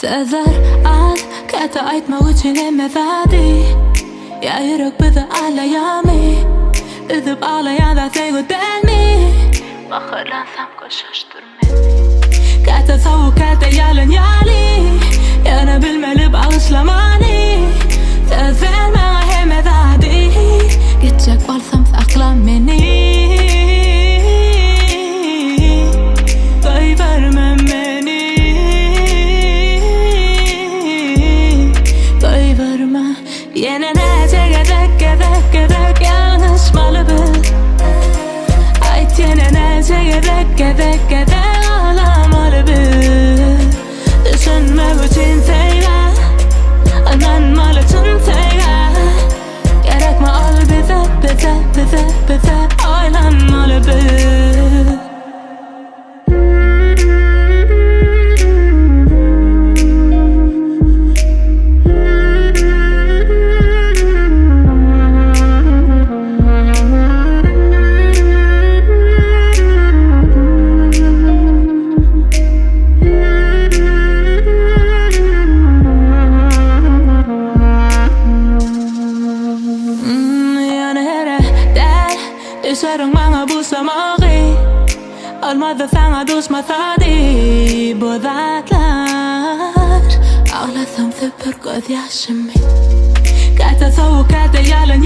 Þegar að geta ætt موتيني með þaði يا يرك بذا على يامي اذب على يادا ثي قدامي ما خلان ثمكو شاشتر مني كاتا ثو كاتا يالن يالي يا انا بالملب عسلماني تأذن ما هم ذادي قدجك والثم ثقلا مني طيبر مني طيبر ما يانا ناتك ذك يالنس مالبل عيت يانا ناتك ذك على مالبل لسن موتين ثيغا أنان مالتن ثيغا يارك ما قلبي بذا عيلان مالبل Serang mga busa maki Almada thanga dus mathadi Bodatlar Ağlatham thupur god yashimi Kata thawu kata yalan